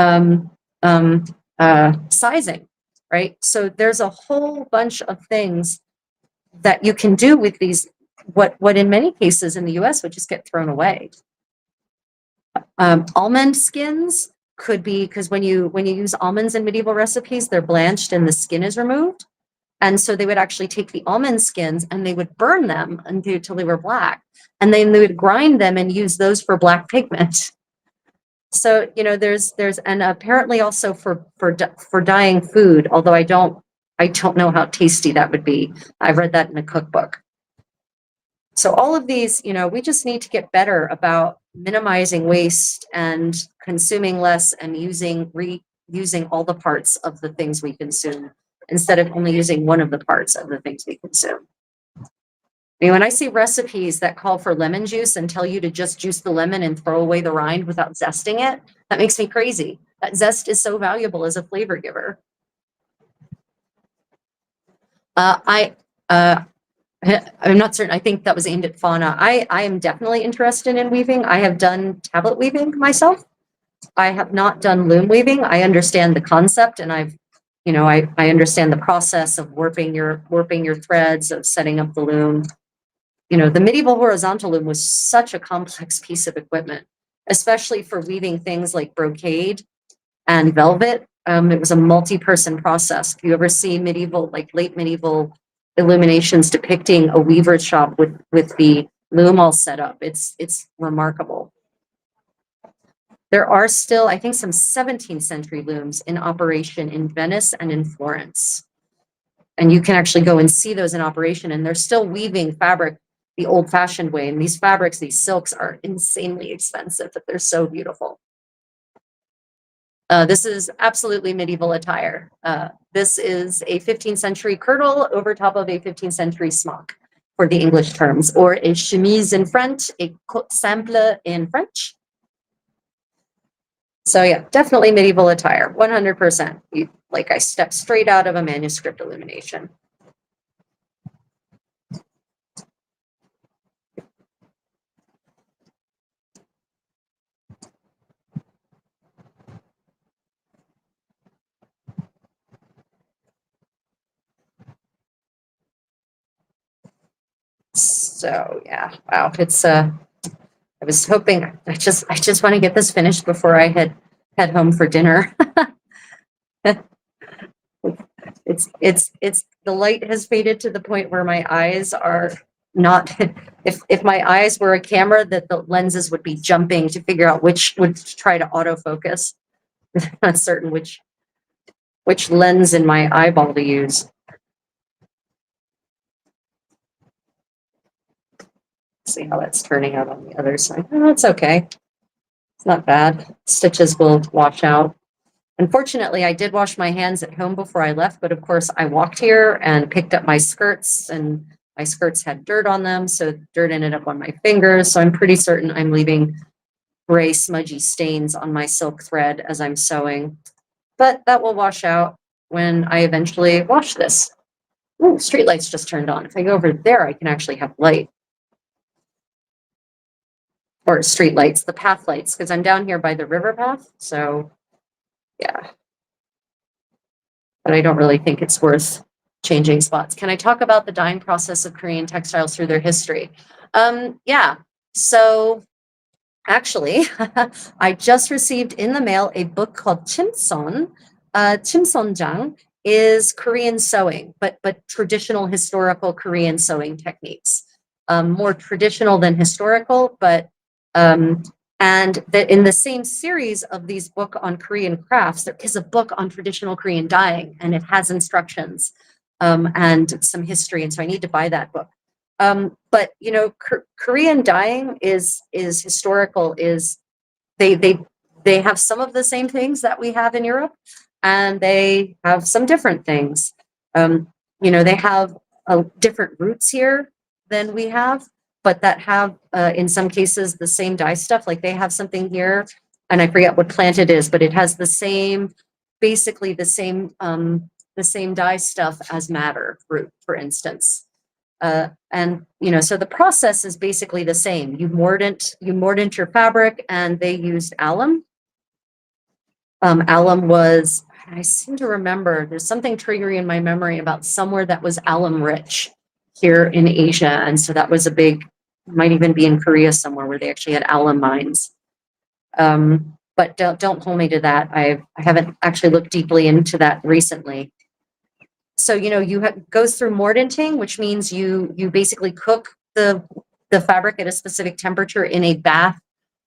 sizing, right? So there's a whole bunch of things that you can do with these, what in many cases in the US would just get thrown away. Almond skins could be, because when you use almonds in medieval recipes, they're blanched and the skin is removed. And so they would actually take the almond skins and they would burn them until they were black. And then they would grind them and use those for black pigment. So, there's, and apparently also for dyeing food, although I don't know how tasty that would be. I've read that in a cookbook. So all of these, we just need to get better about minimizing waste and consuming less, and reusing all the parts of the things we consume, instead of only using one of the parts of the things we consume. When I see recipes that call for lemon juice and tell you to just juice the lemon and throw away the rind without zesting it, that makes me crazy. That zest is so valuable as a flavor giver. I'm not certain. I think that was aimed at fauna. I am definitely interested in weaving. I have done tablet weaving myself. I have not done loom weaving. I understand the concept, and I understand the process of warping your threads, of setting up the loom. The medieval horizontal loom was such a complex piece of equipment, especially for weaving things like brocade and velvet. It was a multi-person process. If you ever see late medieval illuminations depicting a weaver's shop with the loom all set up, it's remarkable. There are still, I think, some 17th century looms in operation in Venice and in Florence. And you can actually go and see those in operation, and they're still weaving fabric the old-fashioned way. And these fabrics, these silks, are insanely expensive, but they're so beautiful. This is absolutely medieval attire. This is a 15th century kirtle over top of a 15th century smock, for the English terms, or a chemise in French, a cotte simple in French. So yeah, definitely medieval attire, 100%. Like I stepped straight out of a manuscript illumination. So yeah, wow, it's I was hoping, I just want to get this finished before I head home for dinner. It's the light has faded to the point where my eyes are not, if my eyes were a camera, that the lenses would be jumping to figure out which would try to autofocus. Not certain which lens in my eyeball to use. See how that's turning out on the other side. Oh, it's okay. It's not bad. Stitches will wash out. Unfortunately, I did wash my hands at home before I left, but of course I walked here and picked up my skirts, and my skirts had dirt on them, so dirt ended up on my fingers. So I'm pretty certain I'm leaving gray smudgy stains on my silk thread as I'm sewing, but that will wash out when I eventually wash this. Ooh, street lights just turned on. If I go over there, I can actually have light. Or street lights, the path lights, because I'm down here by the river path. So yeah, but I don't really think it's worth changing spots. Can I talk about the dyeing process of Korean textiles through their history? Yeah, so actually, I just received in the mail a book called Chimson. Chimsonjang is Korean sewing, but traditional historical Korean sewing techniques. More traditional than historical, but and that in the same series of these book on Korean crafts, there is a book on traditional Korean dyeing, and it has instructions and some history. And so I need to buy that book. But you know, Korean dyeing is historical. Is they have some of the same things that we have in Europe, and they have some different things. You know, they have different roots here than we have, but that have in some cases the same dye stuff. Like they have something here, and I forget what plant it is, but it has the same, basically the same dye stuff as madder root, for instance. And you know, so the process is basically the same. You mordant your fabric, and they used alum. Alum was, I seem to remember, there's something triggering in my memory about somewhere that was alum rich here in Asia, and so that was a big, might even be in Korea somewhere where they actually had alum mines. But don't hold me to that. I haven't actually looked deeply into that recently. So, you know, goes through mordanting, which means you basically cook the fabric at a specific temperature in a bath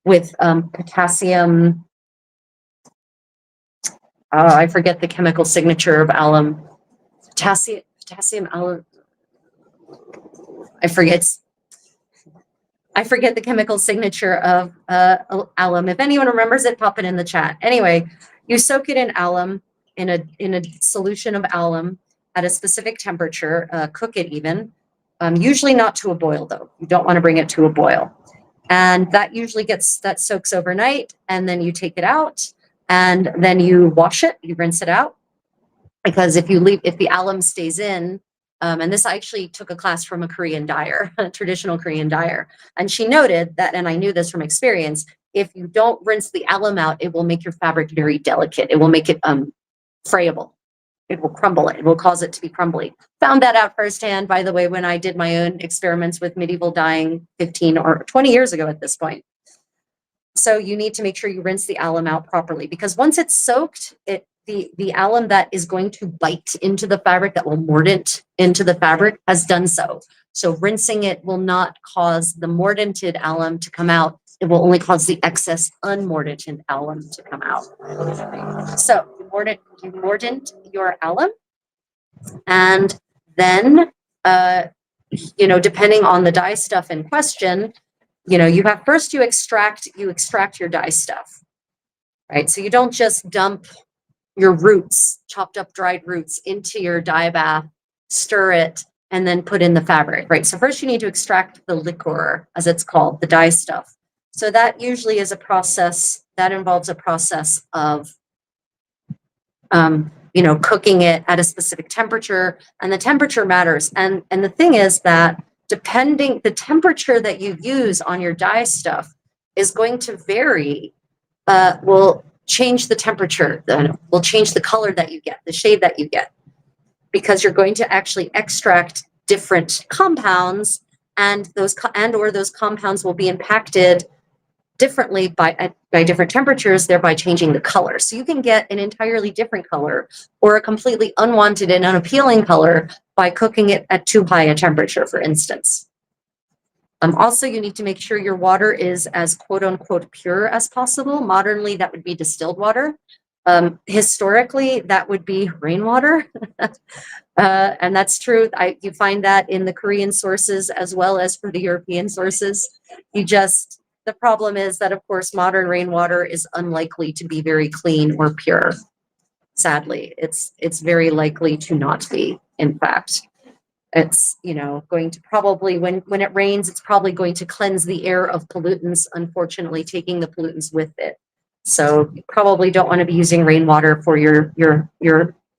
with potassium. I forget the chemical signature of alum. Potassium alum. I forget the chemical signature of alum. If anyone remembers it, pop it in the chat. Anyway, you soak it in alum, in a solution of alum at a specific temperature, cook it even, usually not to a boil though. You don't want to bring it to a boil. And that usually that soaks overnight, and then you take it out, and then you wash it, you rinse it out. Because if the alum stays in, and this I actually took a class from a Korean dyer, a traditional Korean dyer, and she noted that, and I knew this from experience, if you don't rinse the alum out, it will make your fabric very delicate. It will make it frayable. It will crumble it. It will cause it to be crumbly. Found that out firsthand, by the way, when I did my own experiments with medieval dyeing 15 or 20 years ago at this point. So you need to make sure you rinse the alum out properly, because once it's soaked, the alum that is going to bite into the fabric, that will mordant into the fabric, has done so. So rinsing it will not cause the mordanted alum to come out. It will only cause the excess unmordanted alum to come out. So you mordant your alum, and then you know, depending on the dye stuff in question, you know, you extract your dye stuff, right? So you don't just dump your roots, chopped up dried roots, into your dye bath, stir it, and then put in the fabric, right? So first you need to extract the liquor, as it's called, the dye stuff. So that usually is a process that involves a process of, you know, cooking it at a specific temperature, and the temperature matters. And the thing is that the temperature that you use on your dye stuff is going to vary, will change the temperature, will change the color that you get, the shade that you get, because you're going to actually extract different compounds, and those compounds will be impacted differently by different temperatures, thereby changing the color. So you can get an entirely different color or a completely unwanted and unappealing color by cooking it at too high a temperature, for instance. Also, you need to make sure your water is as quote unquote pure as possible. Modernly, that would be distilled water. Historically, that would be rainwater. And that's true. You find that in the Korean sources as well as for the European sources. The problem is that, of course, modern rainwater is unlikely to be very clean or pure. Sadly, it's very likely to not be, in fact. It's, going to probably, when it rains, it's probably going to cleanse the air of pollutants, unfortunately, taking the pollutants with it. So you probably don't want to be using rainwater for your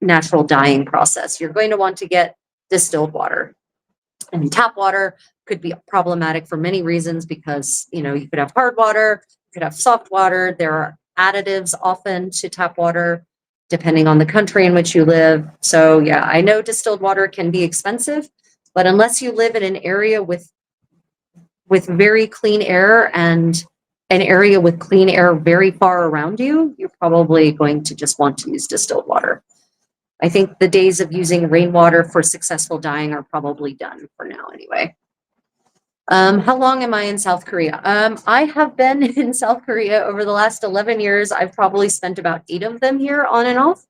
natural dyeing process. You're going to want to get distilled water. And tap water could be problematic for many reasons because, you could have hard water, you could have soft water. There are additives often to tap water, depending on the country in which you live. So yeah, I know distilled water can be expensive, but unless you live in an area with very clean air and an area with clean air very far around you, you're probably going to just want to use distilled water. I think the days of using rainwater for successful dyeing are probably done for now anyway. How long am I in South Korea? I have been in South Korea over the last 11 years. I've probably spent about 8 of them here on and off.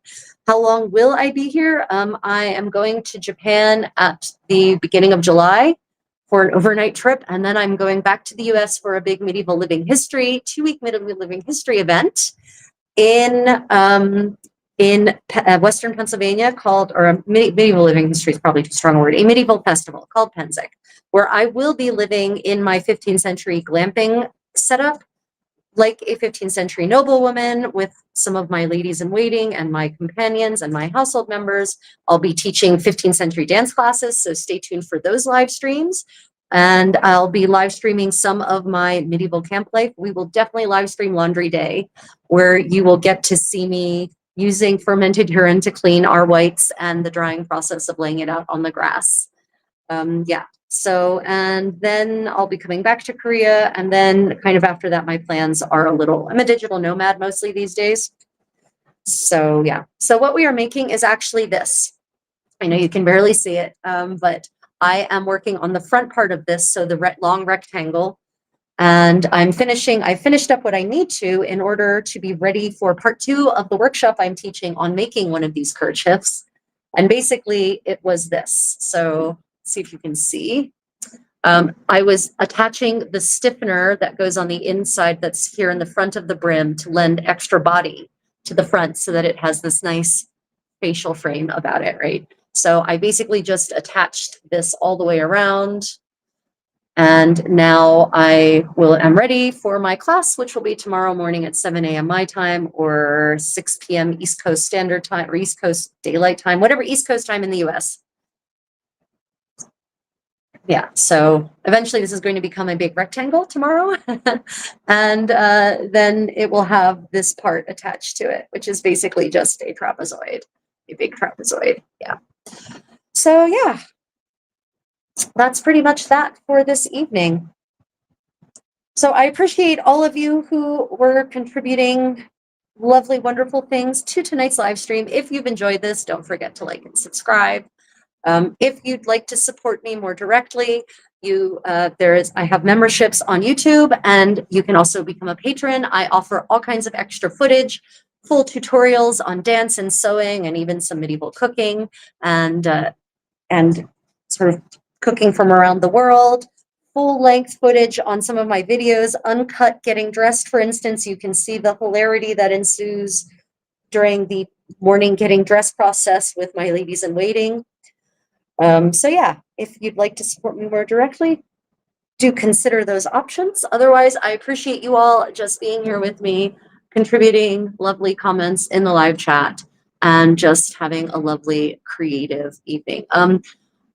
How long will I be here? I am going to Japan at the beginning of July for an overnight trip, and then I'm going back to the US for a big medieval living history, 2-week medieval living history event in Western Pennsylvania called, or a medieval living history is probably too strong a word, a medieval festival called Pennsic, where I will be living in my 15th century glamping setup, like a 15th century noblewoman with some of my ladies in waiting and my companions and my household members. I'll be teaching 15th century dance classes, so stay tuned for those live streams. And I'll be live streaming some of my medieval camp life. We will definitely live stream Laundry Day, where you will get to see me using fermented urine to clean our whites and the drying process of laying it out on the grass. Yeah. So, and then I'll be coming back to Korea. And then kind of after that, my plans are I'm a digital nomad mostly these days. So yeah. So what we are making is actually this. I know you can barely see it, but I am working on the front part of this. So the long rectangle. And I finished up what I need to in order to be ready for part 2 of the workshop I'm teaching on making one of these kerchiefs. And basically it was this. So see if you can see. I was attaching the stiffener that goes on the inside that's here in the front of the brim to lend extra body to the front so that it has this nice facial frame about it, right? So I basically just attached this all the way around. And now I'm ready for my class, which will be tomorrow morning at 7 a.m. my time or 6 p.m. East Coast Standard Time or East Coast Daylight Time, whatever East Coast time in the US. Yeah, so eventually this is going to become a big rectangle tomorrow. And then it will have this part attached to it, which is basically just a trapezoid, a big trapezoid. Yeah. So yeah, that's pretty much that for this evening. So I appreciate all of you who were contributing lovely, wonderful things to tonight's live stream. If you've enjoyed this, don't forget to like and subscribe. If you'd like to support me more directly, I have memberships on YouTube, and you can also become a patron. I offer all kinds of extra footage, full tutorials on dance and sewing, and even some medieval cooking, and sort of cooking from around the world. Full-length footage on some of my videos, uncut getting dressed, for instance. You can see the hilarity that ensues during the morning getting dressed process with my ladies in waiting. So yeah, if you'd like to support me more directly, do consider those options. Otherwise, I appreciate you all just being here with me, contributing lovely comments in the live chat, and just having a lovely creative evening.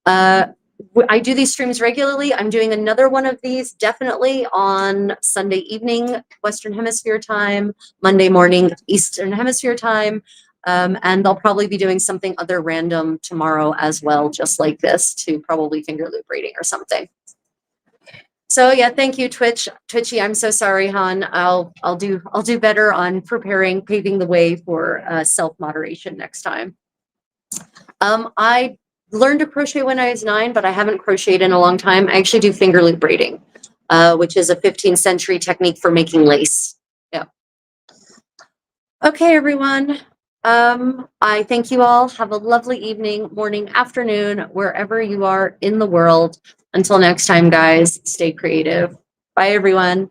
I do these streams regularly. I'm doing another one of these definitely on Sunday evening, Western Hemisphere time, Monday morning, Eastern Hemisphere time. And I'll probably be doing something other random tomorrow as well, just like this, to probably finger loop braiding or something. So yeah, thank you, Twitchy. I'm so sorry, Han. I'll do better on paving the way for self-moderation next time. I learned to crochet when I was 9, but I haven't crocheted in a long time. I actually do finger loop braiding, which is a 15th century technique for making lace. Yeah. Okay, everyone. I thank you all. Have a lovely evening, morning, afternoon, wherever you are in the world. Until next time, guys, stay creative. Bye, everyone.